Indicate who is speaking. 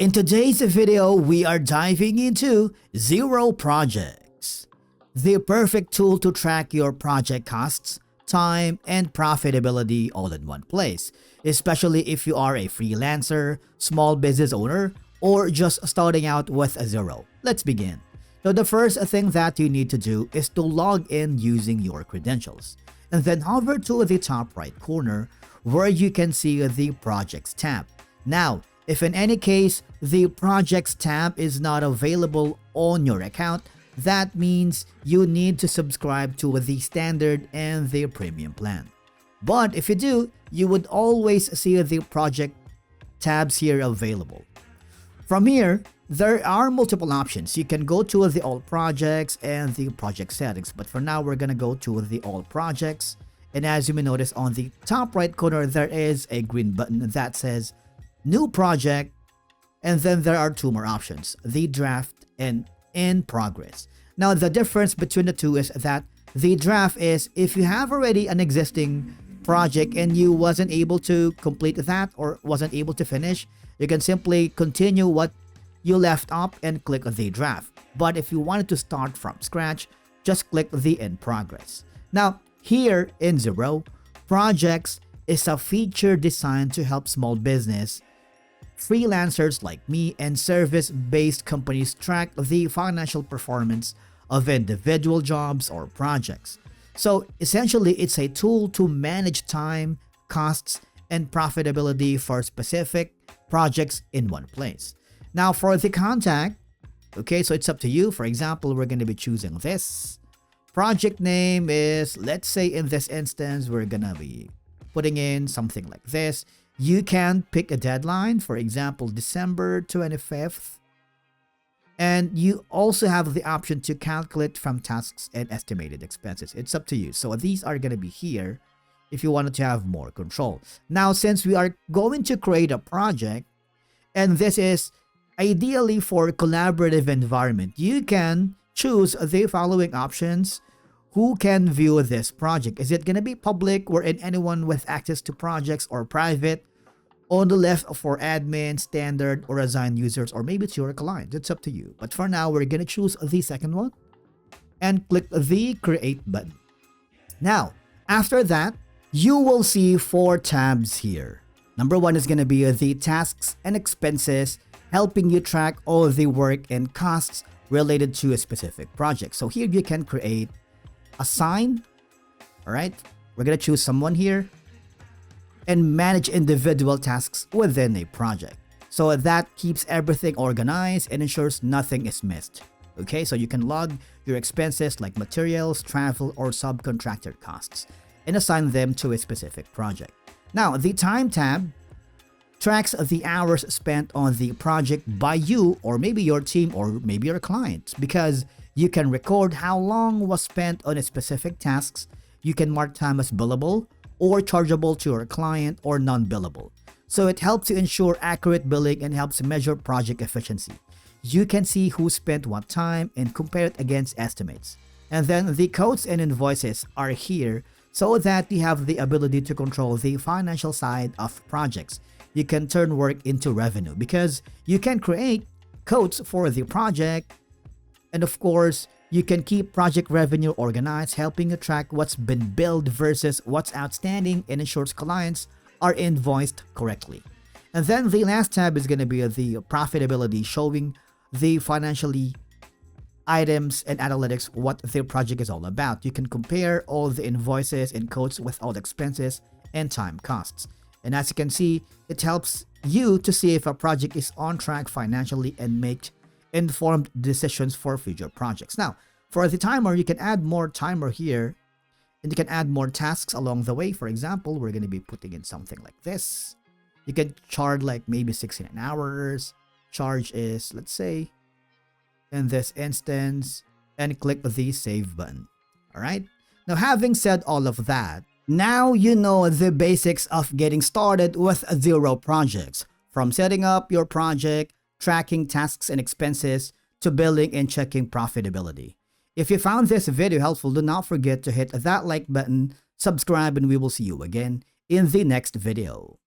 Speaker 1: In today's video, we are diving into Xero Projects, the perfect tool to track your project costs, time, and profitability all in one place, especially if you are a freelancer, small business owner, or just starting out with Xero. Let's begin. So the first thing that you need to do is to log in using your credentials, and then hover to the top right corner where you can see the Projects tab. Now, if in any case the Projects tab is not available on your account, that means you need to subscribe to the standard and the premium plan. But if you do, you would always see the project tabs here available. From here, there are multiple options. You can go to the All Projects and the Project Settings, but for now we're gonna go to the All Projects. And as you may notice, on the top right corner there is a green button that says New Project, and then there are two more options, the Draft and In Progress. Now the difference between the two is that the draft is if you have already an existing project and you wasn't able to complete that or wasn't able to finish, you can simply continue what you left up and click the draft. But if you wanted to start from scratch, just click the In Progress. Now here in Xero, Projects is a feature designed to help small business freelancers like me and service-based companies track the financial performance of individual jobs or projects. So essentially, it's a tool to manage time, costs, and profitability for specific projects in one place. Now for the contact, okay, so it's up to you. For example, we're going to be choosing this. Project name is, let's say in this instance, we're going to be putting in something like this. You can pick a deadline, for example, December 25th. And you also have the option to calculate from tasks and estimated expenses. It's up to you. So these are going to be here if you wanted to have more control. Now, since we are going to create a project, and this is ideally for a collaborative environment, you can choose the following options. Who can view this project? Is it going to be public, wherein anyone with access to projects, or private? On the left for admin, standard, or assigned users, or maybe to your client. It's up to you. But for now, we're going to choose the second one and click the Create button. Now, after that, you will see 4 tabs here. Number 1 is going to be the Tasks and Expenses, helping you track all the work and costs related to a specific project. So here you can create, assign, all right? We're going to choose someone here, and manage individual tasks within a project. So that keeps everything organized and ensures nothing is missed. Okay, so you can log your expenses like materials, travel, or subcontractor costs and assign them to a specific project. Now, the Time tab tracks the hours spent on the project by you or maybe your team or maybe your clients, because you can record how long was spent on a specific tasks. You can mark time as billable or chargeable to your client or non-billable. So it helps you ensure accurate billing and helps measure project efficiency. You can see who spent what time and compare it against estimates. And then the codes and invoices are here so that you have the ability to control the financial side of projects. You can turn work into revenue because you can create codes for the project, and of course, you can keep project revenue organized, helping you track what's been billed versus what's outstanding and ensures clients are invoiced correctly. And then the last tab is going to be the Profitability, showing the financially items and analytics what the project is all about. You can compare all the invoices and codes with all the expenses and time costs. And as you can see, it helps you to see if a project is on track financially and make informed decisions for future projects. Now, for the timer, you can add more timer here, and you can add more tasks along the way. For example, we're going to be putting in something like this. You can charge like maybe 69 hours. Charge is, let's say, in this instance, and click the Save button. All right. Now, having said all of that, now you know the basics of getting started with Xero Projects, from setting up your project, tracking tasks and expenses, to billing and checking profitability. If you found this video helpful, do not forget to hit that like button, subscribe, and we will see you again in the next video.